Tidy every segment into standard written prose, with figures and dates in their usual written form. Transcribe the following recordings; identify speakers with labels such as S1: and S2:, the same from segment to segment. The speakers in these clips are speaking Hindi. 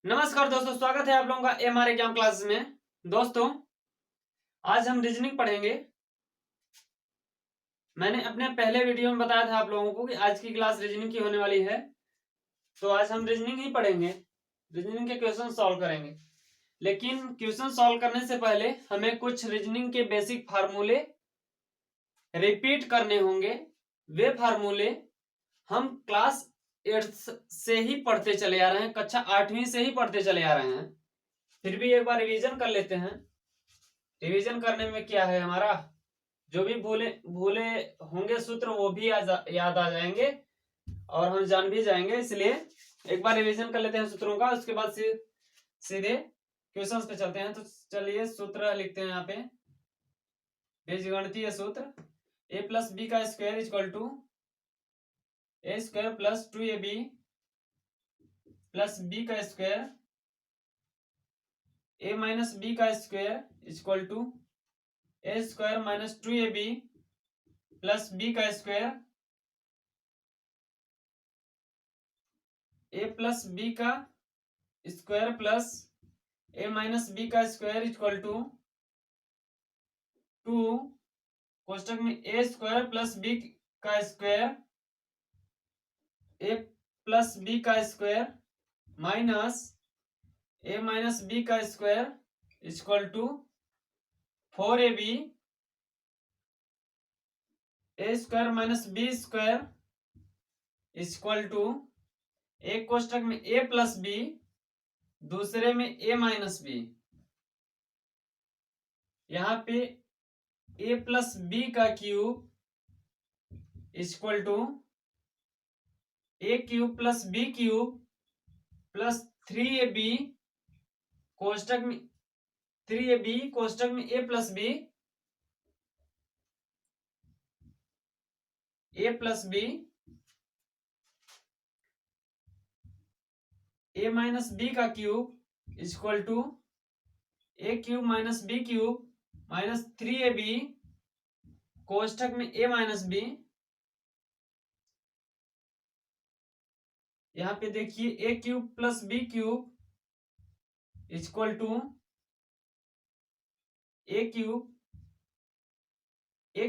S1: नमस्कार दोस्तों, स्वागत है आप लोगों का एमआर एग्जाम क्लास में। दोस्तों, आज हम रीजनिंग पढ़ेंगे। मैंने अपने पहले वीडियो में बताया था आप लोगों को कि आज की क्लास रीजनिंग की होने वाली है, तो आज हम रीजनिंग ही पढ़ेंगे। रीजनिंग के क्वेश्चन सॉल्व करेंगे, लेकिन क्वेश्चन सॉल्व करने से पहले हमें कुछ रीजनिंग के बेसिक फार्मूले रिपीट करने होंगे। वे फार्मूले हम क्लास 8 से ही पढ़ते चले आ रहे हैं, कक्षा 8वीं से ही पढ़ते चले आ रहे हैं। फिर भी एक बार रिवीजन कर लेते हैं। रिवीजन करने में क्या है, हमारा जो भी भूले भूले होंगे सूत्र वो भी याद आ जाएंगे और हम जान भी जाएंगे। इसलिए एक बार रिवीजन कर लेते हैं सूत्रों का, उसके बाद सीधे क्वेश्चंस पे चलते हैं। तो चलिए सूत्र लिखते हैं यहाँ पे। बीजगणितीय सूत्र a प्लस बी का square equal to a square plus 2ab plus B का स्क्वायर a माइनस बी का square equal to a square minus 2ab plus B का स्क्वायर ए प्लस बी का square plus a minus B का स्क्वायर इक्वल टू 2 कोष्टक में ए स्क्वायर प्लस बी का स्क्वायर ए प्लस बी का square minus a minus B का square equal to 4ab A square minus B square equal to एक कोष्टक में ए प्लस बी, दूसरे में ए माइनस बी। यहां पे ए प्लस बी का cube equal to A cube plus B cube plus 3ab कोष्टक में 3ab कोष्टक में ए plus B, A plus B A minus B का cube equal to A cube minus B cube minus 3ab कोष्टक में ए माइनस बी। यहां पे देखिए A cube plus B cube equal to A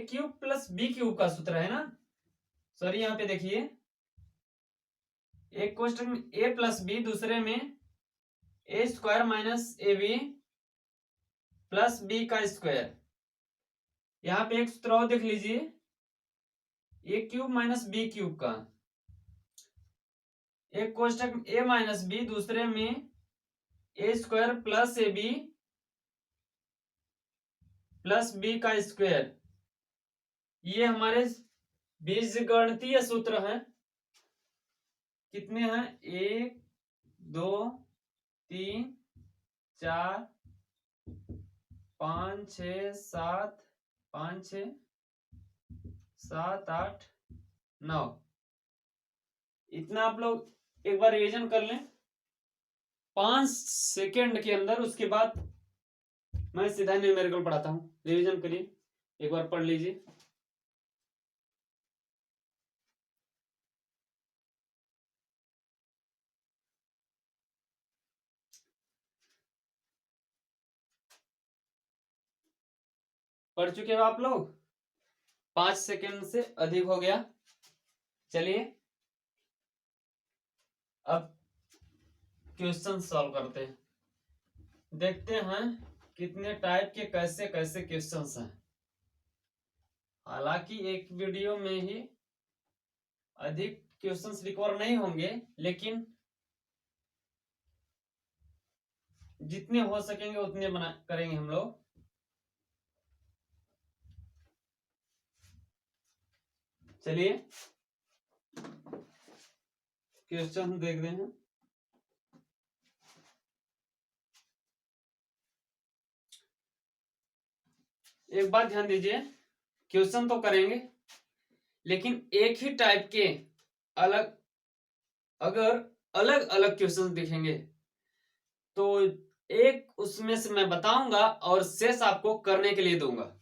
S1: cube plus B cube का सूत्र है ना। सॉरी, यहां पे देखिए एक कोष्टक में ए प्लस बी, दूसरे में ए square minus A B plus B का स्क्वायर। यहां पे एक सूत्र और देख लीजिए, A cube minus B cube का। एक कोष्टक में ए माइनस बी, दूसरे में ए square plus A B plus B का स्क्वायर। ये हमारे बीजगणितीय सूत्र हैं। कितने हैं? 1 2 3 4 5 6 7 5 6 7 8 9। इतना आप लोग एक बार रिवीजन कर लें 5 सेकेंड के अंदर। उसके बाद मैं सीधा न्यूमेरिकल पढ़ाता हूं। रिवीजन के लिए एक बार पढ़ लीजिए। पढ़ चुके हो आप लोग? 5 सेकेंड से अधिक हो गया। चलिए अब क्वेश्चन सॉल्व करते हैं। देखते हैं कितने टाइप के कैसे कैसे क्वेश्चंस हैं। हालांकि एक वीडियो में ही अधिक क्वेश्चंस रिकवर नहीं होंगे, लेकिन जितने हो सकेंगे उतने करेंगे हम लोग। चलिए क्वेश्चन देखते हैं। एक बात ध्यान दीजिए, क्वेश्चन तो करेंगे, लेकिन एक ही टाइप के अगर अलग अलग क्वेश्चन दिखेंगे तो एक उसमें से मैं बताऊंगा और शेष आपको करने के लिए दूंगा।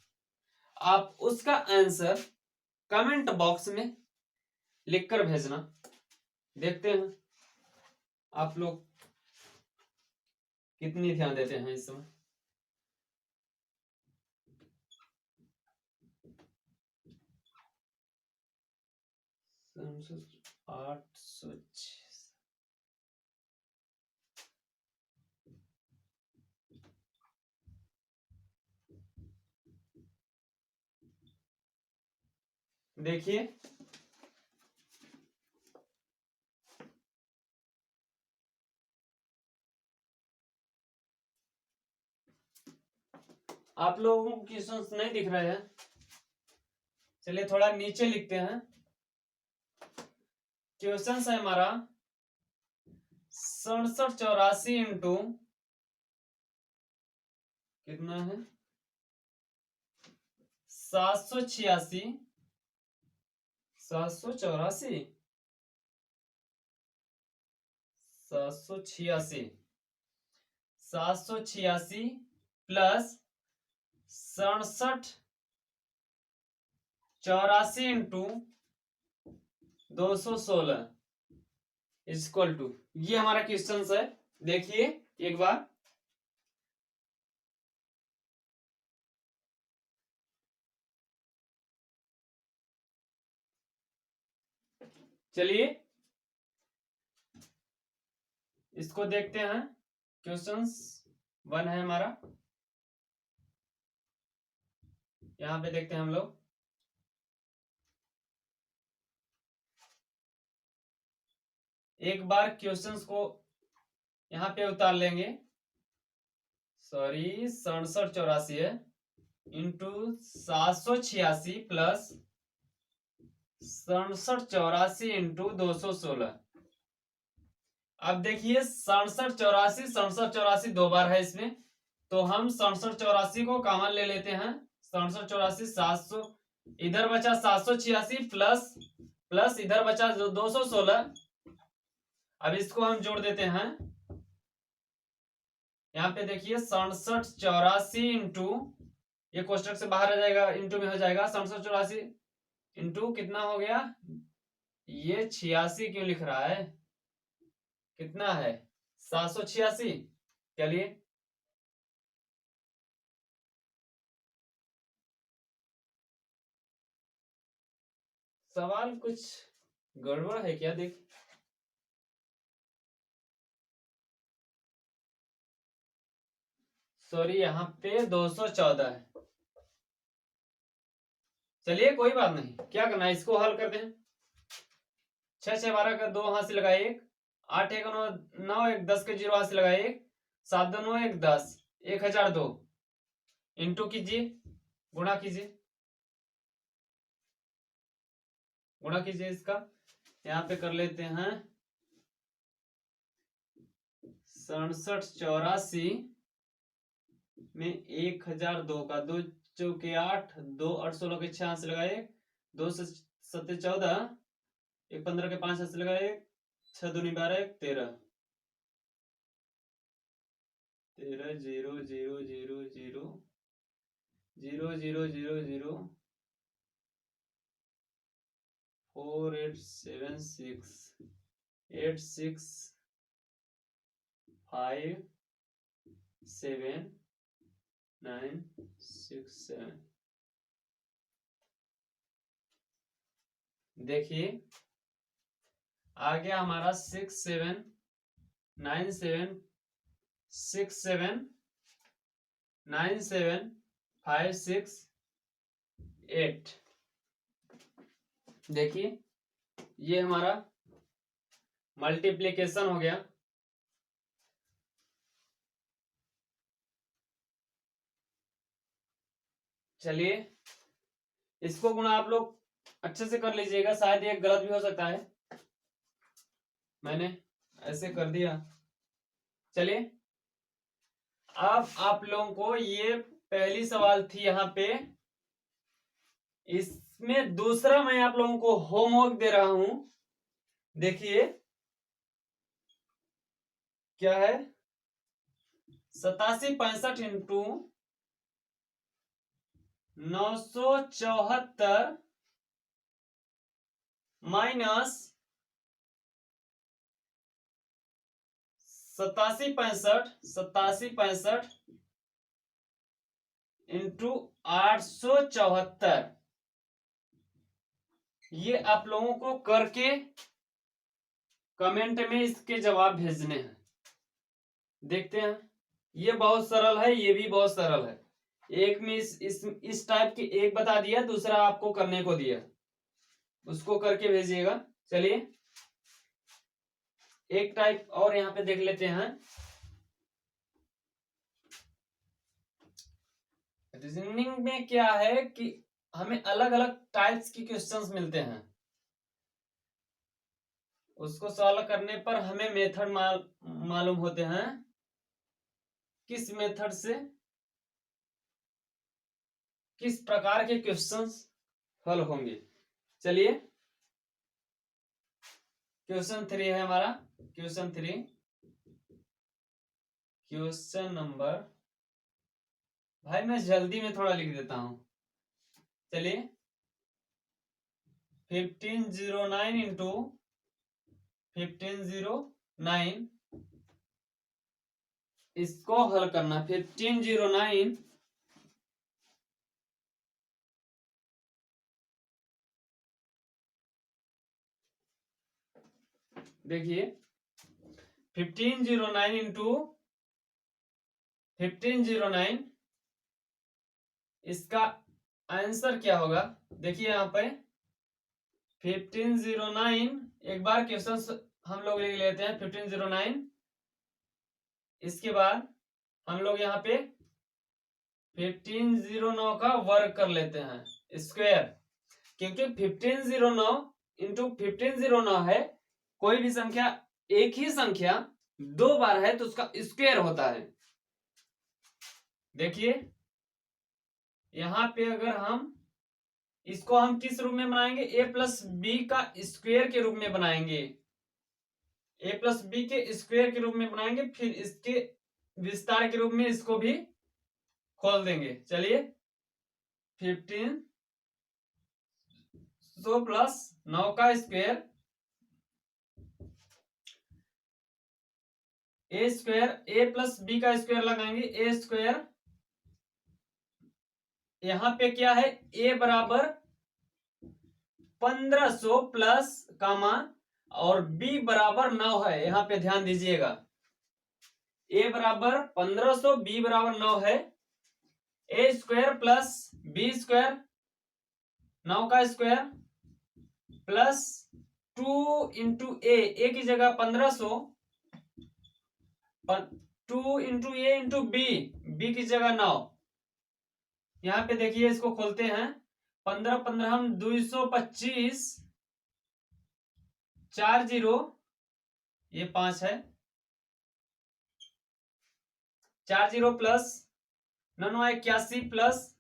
S1: आप उसका आंसर कमेंट बॉक्स में लिखकर भेजना। देखते हैं आप लोग कितनी ध्यान देते हैं इस समय। आठ सौ देखिए आप लोगों को क्वेश्चन नहीं दिख रहे हैं, चलिए थोड़ा नीचे लिखते हैं। क्वेश्चन है हमारा 6784 इंटू कितना है 786 784 786 786 प्लस 6784 इंटू 216 इक्वल टू, ये हमारा क्वेश्चन है। देखिए एक बार, चलिए इसको देखते हैं। क्वेश्चन 1 है हमारा, यहां पे देखते हैं हम लोग। एक बार क्वेश्चंस को यहां पे उतार लेंगे, सॉरी 6784 है इंटू 786 प्लस 6784 इंटू 216। अब देखिए 6784 दो बार है इसमें, तो हम 6784 को कॉमन ले लेते हैं। 6784 700, इधर बचा 786 प्लस इधर बचा 216। अब इसको हम जोड़ देते हैं। यहाँ पे देखिए 6784 इंटू, ये कोष्टक से बाहर आ जाएगा, इंटू में हो जाएगा। 6784 इंटू कितना हो गया, ये 86 क्यों लिख रहा है, कितना है 786। चलिए सवाल कुछ गड़बड़ है क्या, देख सॉरी यहाँ पे 214 है। चलिए कोई बात नहीं, क्या करना है, इसको हल करते हैं। 6 6 12 का 2 हाथ से लगाए 1, 8 1 9 9 1 10 के 0 हाथ से लगाए 1, 7 2 9 1 10, 1002 इंटू कीजिए, गुणा कीजिए, गुणा कीजिए इसका। यहाँ पे कर लेते हैं 6784 में 1002 का 2 चौके 8, 2 8 16 के 6 हाथ से लगाए, 2 से 7 14, 1 15 के 5 हाथ से लगाए, 6 2 12 13 0 0 0 0 0 0 0 0 4 8 7 6 8 6 5 7 9 6 7। देखिए आ गया हमारा 6 7 9 7 6 7 9 7 5 6 8। देखिए ये हमारा मल्टीप्लिकेशन हो गया। चलिए इसको गुणा आप लोग अच्छे से कर लीजिएगा, शायद ये गलत भी हो सकता है, मैंने ऐसे कर दिया। चलिए अब आप लोगों को ये पहली सवाल थी यहाँ पे, इसमें दूसरा मैं आप लोगों को होमवर्क दे रहा हूं। देखिए क्या है 87 65 इंटू 974 माइनस 8765 इंटू 874, ये आप लोगों को करके कमेंट में इसके जवाब भेजने हैं। देखते हैं, ये बहुत सरल है, ये भी बहुत सरल है। एक में इस टाइप की एक बता दिया, दूसरा आपको करने को दिया, उसको करके भेजिएगा। चलिए एक टाइप और यहाँ पे देख लेते हैं। रीजनिंग में क्या है कि हमें अलग अलग टाइप्स की क्वेश्चंस मिलते हैं, उसको सॉल्व करने पर हमें मेथड मालूम होते हैं, किस मेथड से किस प्रकार के क्वेश्चंस हल होंगे। चलिए क्वेश्चन 3 है हमारा। क्वेश्चन 3, क्वेश्चन नंबर, भाई मैं जल्दी में थोड़ा लिख देता हूं। चलिए 1509 इंटू 1509, इसको हल करना। 1509 देखिए 1509 इंटू 1509, इसका आंसर क्या होगा। देखिए यहाँ पे 1509, एक बार क्वेश्चन हम लोग लिख लेते हैं 1509। इसके बाद हम लोग यहाँ पे 1509 का वर्ग कर लेते हैं स्क्वायर, क्योंकि 1509 इंटू 1509 है। कोई भी संख्या, एक ही संख्या दो बार है तो उसका स्क्वायर होता है। देखिए यहां पे अगर हम इसको हम किस रूप में बनाएंगे, ए प्लस बी का स्क्वायर के रूप में बनाएंगे, ए प्लस बी के स्क्वायर के रूप में बनाएंगे, फिर इसके विस्तार के रूप में इसको भी खोल देंगे। चलिए 1500 प्लस 9 का square, A square, a plus B का स्क्वायर लगाएंगे, ए स्क्वायर, यहां पे क्या है, ए बराबर 1500 प्लस कामा और बी बराबर 9 है। यहां पे ध्यान दीजिएगा, ए बराबर 1500, बी बराबर 9 है। A square plus b square, 9 का स्क्वायर प्लस 2 इंटू ए की जगह 1500, 2 इंटू ए इंटू बी की जगह 9। यहां पे देखिए इसको खोलते हैं, 15 15 हम 225, 4 0, ये 5 है, 4 0 प्लस 9 9 81 प्लस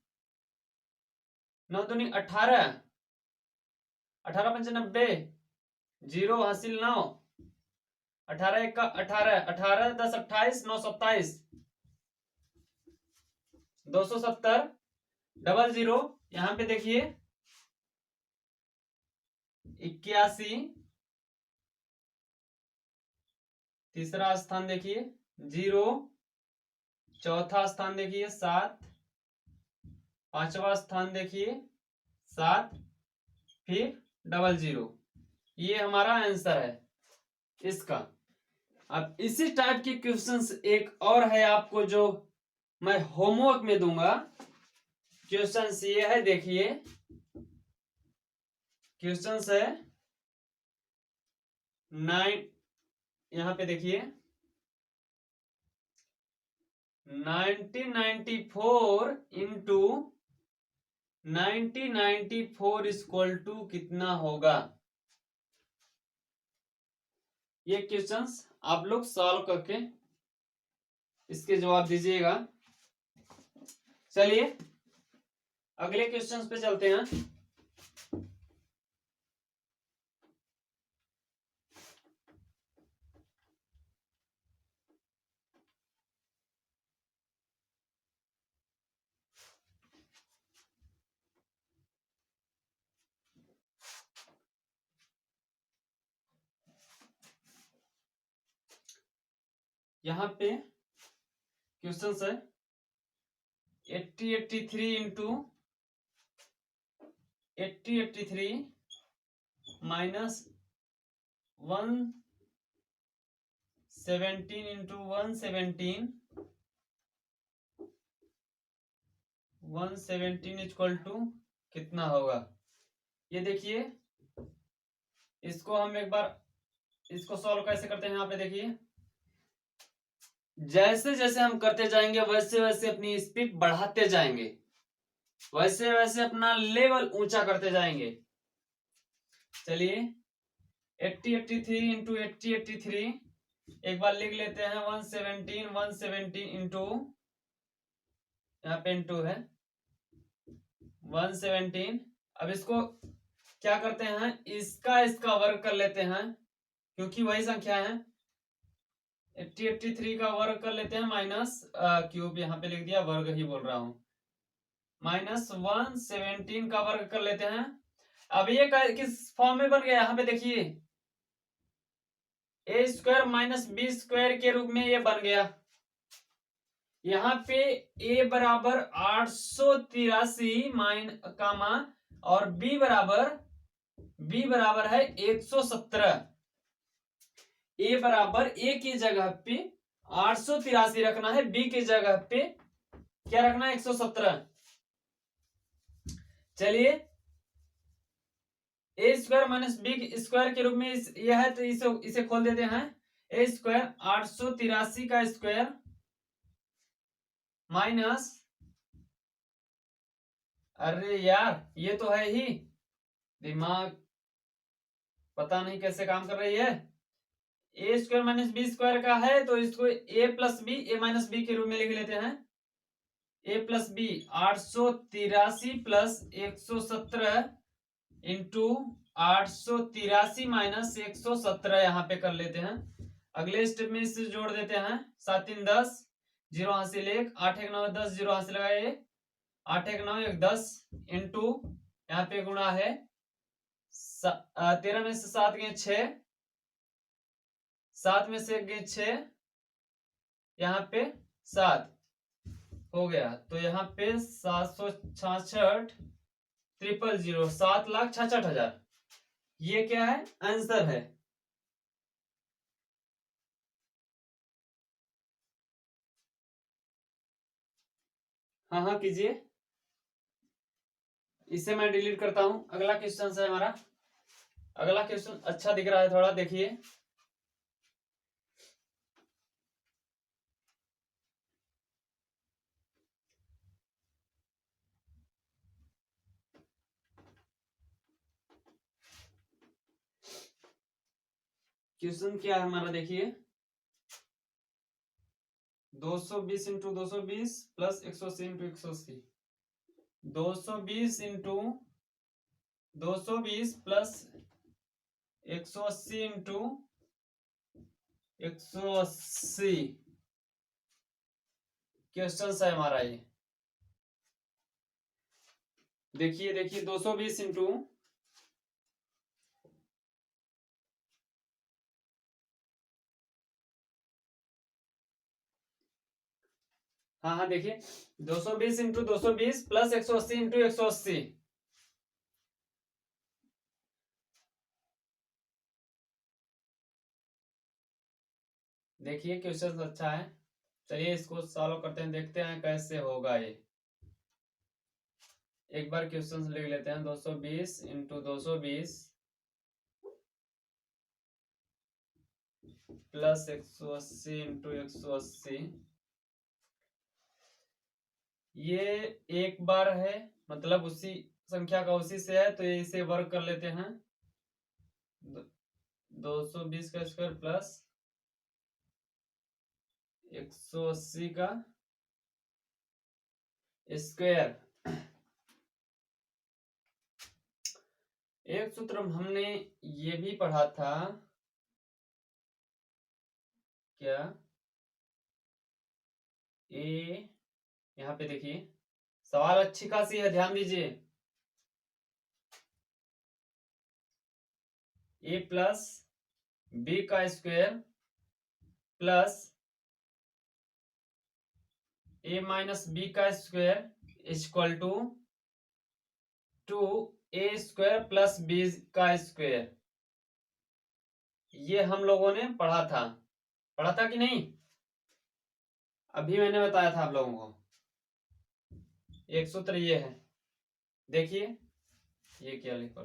S1: 9 दूनी 18, 18 पंच 90, 0 हासिल 9, 18 1 का 18, 18 10 28, 9 27, 270, डबल 0। यहां पे देखिए 81, तीसरा स्थान देखिए 0, चौथा स्थान देखिए 7, पांचवा स्थान देखिए 7, फिर डबल 0। ये हमारा आंसर है इसका। अब इसी टाइप के क्वेश्चंस एक और है आपको, जो मैं होमवर्क में दूंगा। क्वेश्चंस ये है, देखिए क्वेश्चंस है 9, यहां पे देखिए 1994 इंटू 1994 इक्वल टू कितना होगा। ये क्वेश्चंस आप लोग सॉल्व करके इसके जवाब दीजिएगा। चलिए अगले क्वेश्चंस पे चलते हैं। यहाँ पे क्वेश्चन है 8083 into 8083 minus 117 into 117 equal to कितना होगा। ये देखिए, इसको हम एक बार इसको सॉल्व कैसे करते हैं। यहाँ पे देखिए, जैसे जैसे हम करते जाएंगे वैसे वैसे अपनी स्पीड बढ़ाते जाएंगे, वैसे वैसे अपना लेवल ऊंचा करते जाएंगे। चलिए 8083 इंटू 8083 एक बार लिख लेते हैं। 117 इंटू, यहाँ पे इंटू है 117। अब इसको क्या करते हैं, इसका वर्ग कर लेते हैं, क्योंकि वही संख्या है। 8083 का वर्ग कर लेते हैं, माइनस क्यूब यहाँ पे लिख दिया, वर्ग ही बोल रहा हूं। माइनस 117 का वर्ग कर लेते हैं। अब ये किस फॉर्म में बन गया, यहाँ पे देखिए ए स्क्वायर माइनस बी स्क्वायर के रूप में ये बन गया। यहाँ पे ए बराबर 883 कामा और बी बराबर है 117। ए बराबर ए की जगह पे 883 रखना है, बी की जगह पे क्या रखना है, 117। चलिए ए स्क्वायर माइनस बी स्क्वायर के रूप में यह है, तो इसे खोल देते हैं। ए स्क्वायर 883 का स्क्वायर माइनस, अरे यार ये तो है ही, दिमाग पता नहीं कैसे काम कर रही है। A square minus B square का है, तो इसको A plus B A minus B के रूप में लिख लेते हैं। A plus B 883 plus 117 into 883 minus 117 यहाँ पे कर लेते हैं। अगले स्टेप में इसे जोड़ देते हैं। 7 3 10, 0 हासिल 1, 8 1 9 10, 0 हासिल लगाए 8 1 9 1 10 इंटू यहाँ पे गुणा है 13 में से 7 गए 6, 7 में से 1 गए 6, यहाँ पे 7 हो गया। तो यहाँ पे 766 000 7,66,000 ये क्या है, आंसर है। हाँ हाँ कीजिए, इसे मैं डिलीट करता हूं। अगला क्वेश्चन है हमारा। अगला क्वेश्चन अच्छा दिख रहा है थोड़ा, देखिए क्वेश्चन क्या है हमारा, देखिए 220 into 220 plus 180 into 180, 220 into 220 plus 180 into 180 question है हमारा ये। देखिए देखिए 220 इंटू, हाँ हाँ देखिए 220 इंटू 220 प्लस 180 इंटू 180। देखिए क्वेश्चन अच्छा है, चलिए इसको सॉल्व करते हैं, देखते हैं कैसे होगा ये। एक बार क्वेश्चन लिख लेते हैं। 220 इंटू 220 प्लस 180 इंटू 180, ये एक बार है, मतलब उसी संख्या का उसी से है, तो इसे वर्ग कर लेते हैं। 220 का स्क्वायर प्लस 180 का स्क्वायर। एक सूत्र हमने ये भी पढ़ा था, क्या, ए, यहाँ पे देखिए सवाल अच्छी खासी है, ध्यान दीजिए। ए प्लस बी का square plus a minus B का square equal to a square plus B का स्क्वायर। ये हम लोगों ने पढ़ा था कि नहीं? अभी मैंने बताया था आप लोगों को। एक सूत्र ये है, देखिए ये क्या लिखा,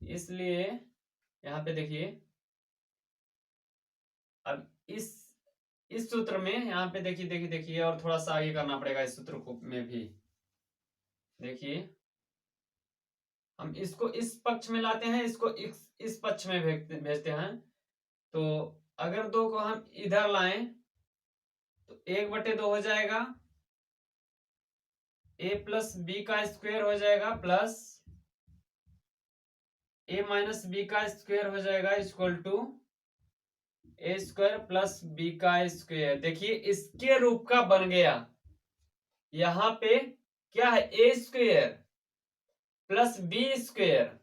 S1: इसलिए यहां पे देखिए, अब इस सूत्र में यहाँ पे देखिए और थोड़ा सा आगे करना पड़ेगा इस सूत्र को में भी। देखिए हम इसको इस पक्ष में लाते हैं, इसको इस पक्ष में भेजते हैं। तो अगर 2 को हम इधर लाएं तो 1/2 हो जाएगा, ए प्लस बी का स्क्वायर हो जाएगा प्लस ए माइनस बी का स्क्वायर हो जाएगा equal to a square plus B का स्क्वायर। देखिए इसके रूप का बन गया। यहां पे क्या है, A square plus b square.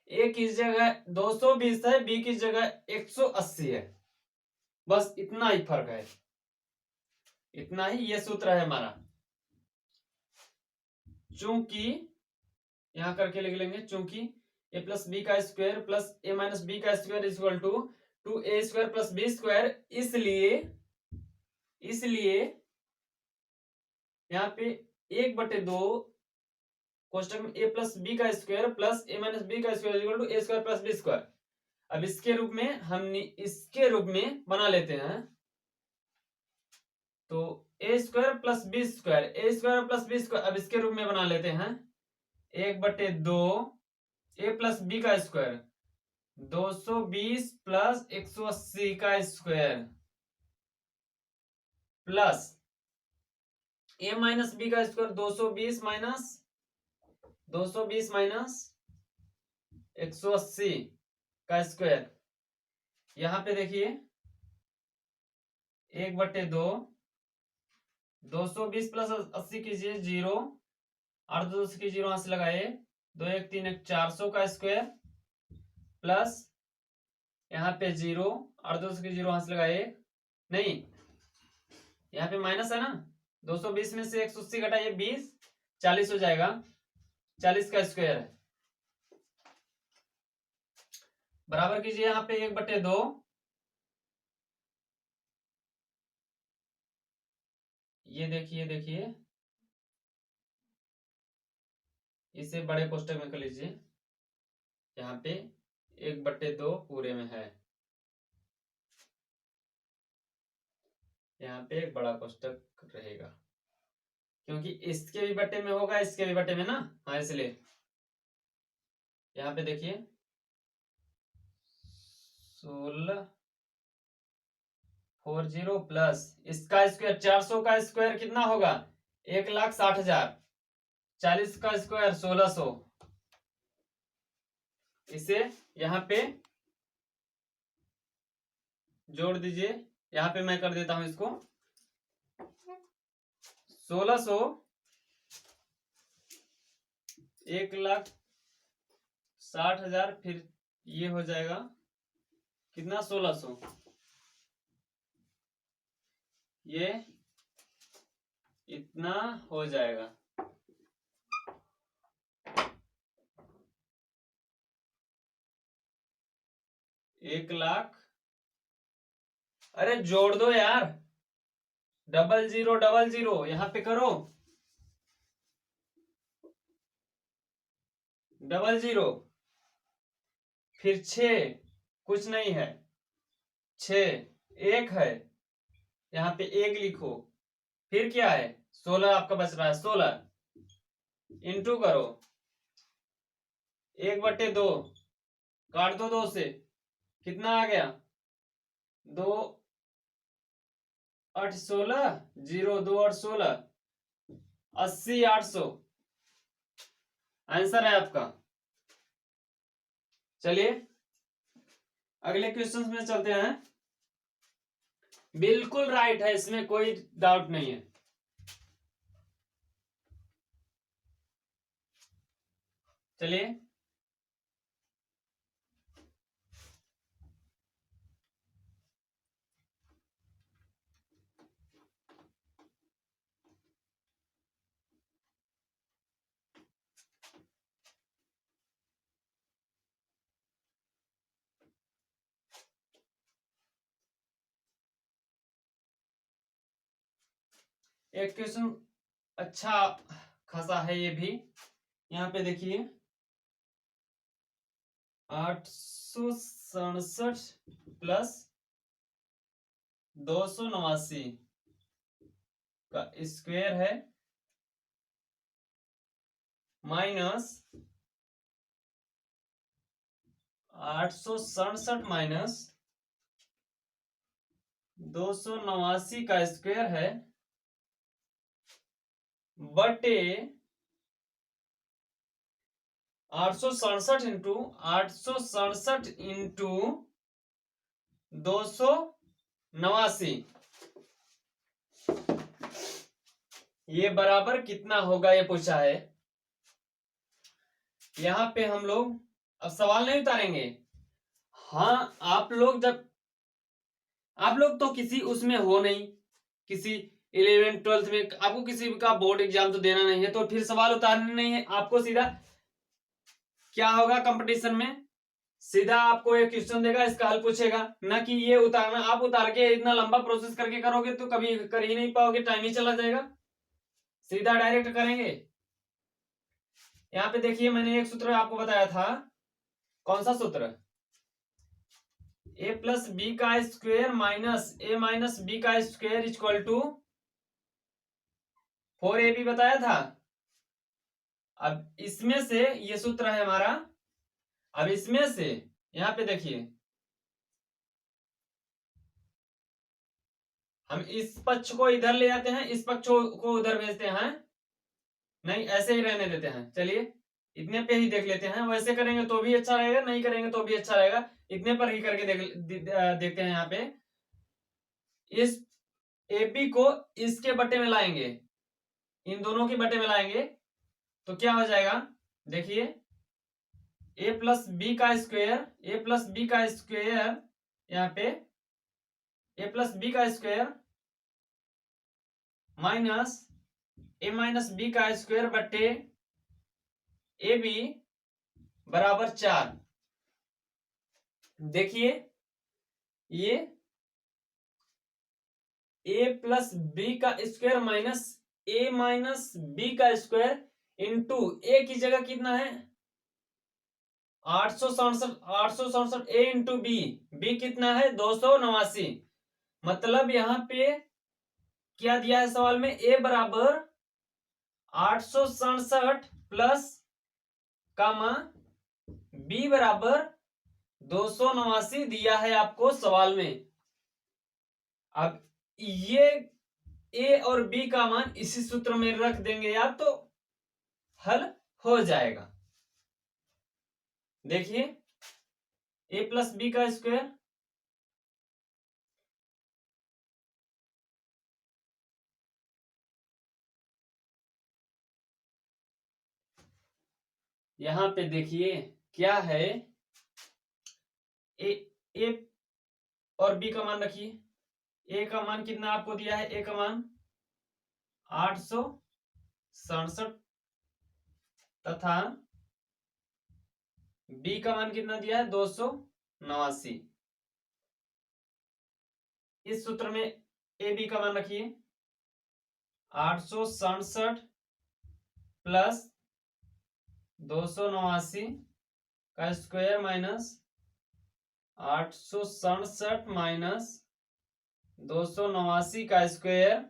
S1: ए की जगह 220 है, बी की जगह 180 है। बस इतना ही फर्क है, इतना ही ये सूत्र है हमारा। चूंकि यहां करके लिख लेंगे, चूंकि ए प्लस बी का square plus a minus B का square equal to a square plus b square, इसलिए यहाँ पे 1/2 कोष्टक में ए प्लस बी का square plus a minus B का square equal to a square plus b square. अब इसके रूप में हम इसके रूप में बना लेते हैं। तो ए स्क्वायर प्लस बी स्क्वायर, ए स्क्वायर प्लस बी स्क्वायर, अब इसके रूप में बना लेते हैं 1/2 ए प्लस बी का स्क्वायर 220 प्लस 180 का square plus a minus B का स्क्वायर 220 माइनस 180 का स्क्वायर। यहां पे देखिए 1/2 220 प्लस 80 कीजिए 0, 8 2 की 0 हाथ से लगाए, 2 1 3 1 400 का स्क्वायर प्लस यहाँ पे 0, 8 2 की 0 हाथ से लगाए, नहीं यहाँ पे माइनस है ना, 220 में से 180 घटाइए 20, 40 हो जाएगा, 40 का स्क्वायर है। बराबर कीजिए यहाँ पे 1/2 ये देखिए इसे बड़े कोष्टक में कर लीजिए। यहाँ पे 1/2 पूरे में है, यहाँ पे एक बड़ा कोष्टक रहेगा क्योंकि इसके भी बट्टे में होगा, इसके भी बट्टे में ना, हाँ इसलिए यहाँ पे देखिए 1640 प्लस इसका स्क्वायर 400 का स्क्वायर कितना होगा 1,60,000, 40 का स्क्वायर 1600। इसे यहाँ पे जोड़ दीजिए, यहाँ पे मैं कर देता हूं इसको 1600 1,60,000, फिर ये हो जाएगा कितना 1600, ये इतना हो जाएगा। एक लाख, अरे जोड़ दो यार, 0000 यहाँ पे करो 00, फिर 6 कुछ नहीं है, 6 1 है, यहाँ पे 1 लिखो, फिर क्या है 16 आपका बच रहा है, 16 इंटू करो 1/2 काट दो 2 से, कितना आ गया 2 8 16 0 2 8 16 80 800 आंसर है आपका। चलिए अगले क्वेश्चन में चलते हैं। बिल्कुल राइट है, इसमें कोई डाउट नहीं है। चलिए एक क्वेश्चन अच्छा खासा है ये भी। यहाँ पे देखिए 867 प्लस 289 का स्क्वायर है माइनस 867 माइनस 289 का स्क्वायर है बटे 867 इंटू 289 ये बराबर कितना होगा ये पूछा है। यहाँ पे हम लोग अब सवाल नहीं उतारेंगे। हाँ आप लोग तो किसी उसमें हो नहीं, किसी 11 12th में आपको किसी का बोर्ड एग्जाम तो देना नहीं है, तो फिर सवाल उतारने नहीं है आपको। सीधा क्या होगा कंपटीशन में, सीधा आपको एक क्वेश्चन देगा, इसका हल पूछेगा, ना कि ये उतारना। आप उतार के इतना लंबा प्रोसेस करके करोगे तो कभी कर ही नहीं पाओगे, टाइम ही चला जाएगा। सीधा डायरेक्ट करेंगे। यहाँ पे देखिए मैंने एक सूत्र आपको बताया था, कौन सा सूत्र, a प्लस बी का square minus a minus B का स्क्वायर इक्वल टू 4ab बताया था। अब इसमें से ये सूत्र है हमारा, अब इसमें से यहाँ पे देखिए हम इस पक्ष को इधर ले आते हैं, इस पक्ष को उधर भेजते हैं, नहीं ऐसे ही रहने देते हैं। चलिए इतने पे ही देख लेते हैं, वैसे करेंगे तो भी अच्छा रहेगा, नहीं करेंगे तो भी अच्छा रहेगा। इतने पर ही करके देखते हैं। यहाँ पे इस AB को इसके बट्टे में लाएंगे, इन दोनों के बट्टे में लाएंगे तो क्या हो जाएगा, देखिए a प्लस बी का स्क्वायर, a प्लस बी का स्क्वायर, यहाँ पे a प्लस बी का square minus a minus B का स्क्वायर बट्टे AB बराबर 4। देखिए ये a प्लस बी का square minus a minus B का स्क्वायर इंटू a की जगह कितना है 867 a इंटू b कितना है 289। मतलब यहाँ पे क्या दिया है सवाल में, a बराबर 867 प्लस कामा b बराबर 289 दिया है आपको सवाल में। अब ये a और b का मान इसी सूत्र में रख देंगे आप तो हल हो जाएगा। देखिए a प्लस बी का स्क्वायर, यहां पे देखिए क्या है, ए और बी का मान रखिए। ए का मान कितना आपको दिया है, ए का मान 867 तथा बी का मान कितना दिया है 289। इस सूत्र में ए बी का मान रखिए 867 प्लस 289 का स्क्वायर माइनस 867 माइनस 289 का स्क्वायर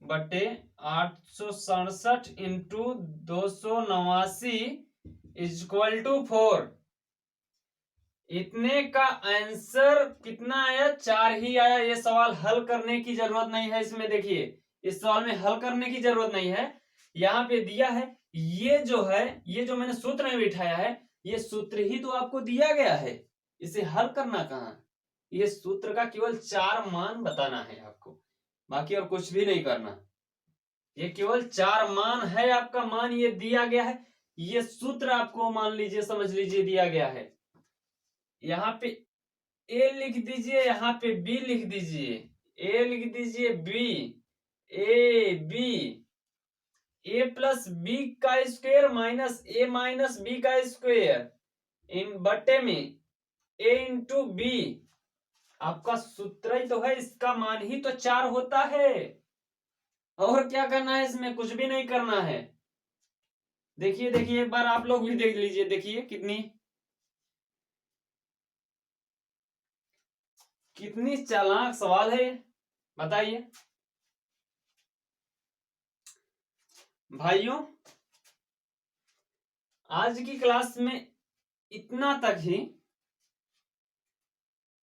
S1: बटे 867 इंटू 289 इक्वल टू 4। इतने का आंसर कितना आया, 4 ही आया। ये सवाल हल करने की जरूरत नहीं है इसमें। देखिए इस सवाल में हल करने की जरूरत नहीं है, यहाँ पे दिया है। ये जो है, ये जो मैंने सूत्र में बिठाया है, ये सूत्र ही तो आपको दिया गया है, इसे हल करना कहाँ। ये सूत्र का केवल 4 मान बताना है आपको, बाकी और कुछ भी नहीं करना। ये केवल 4 मान है आपका, मान ये दिया गया है। ये सूत्र आपको मान लीजिए, समझ लीजिए दिया गया है। यहाँ पे a लिख दीजिए, यहाँ पे b लिख दीजिए, a लिख दीजिए b, a b, a plus B का square minus a minus B का स्क्वायर इन बट्टे में a इंटू बी। आपका सूत्र ही तो है, इसका मान ही तो 4 होता है। और क्या करना है इसमें, कुछ भी नहीं करना है। देखिए देखिए एक बार आप लोग भी देख लीजिए, देखिए कितनी कितनी चालाक सवाल है ये, बताइए भाइयों। आज की क्लास में इतना तक ही,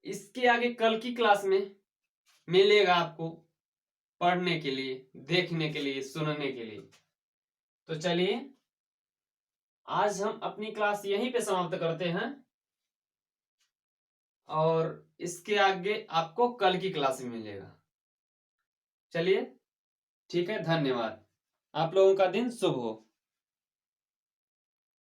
S1: इसके आगे कल की क्लास में मिलेगा आपको पढ़ने के लिए, देखने के लिए, सुनने के लिए। तो चलिए आज हम अपनी क्लास यहीं पे समाप्त करते हैं और इसके आगे आपको कल की क्लास में मिलेगा। चलिए ठीक है, धन्यवाद। आप लोगों का दिन शुभ हो।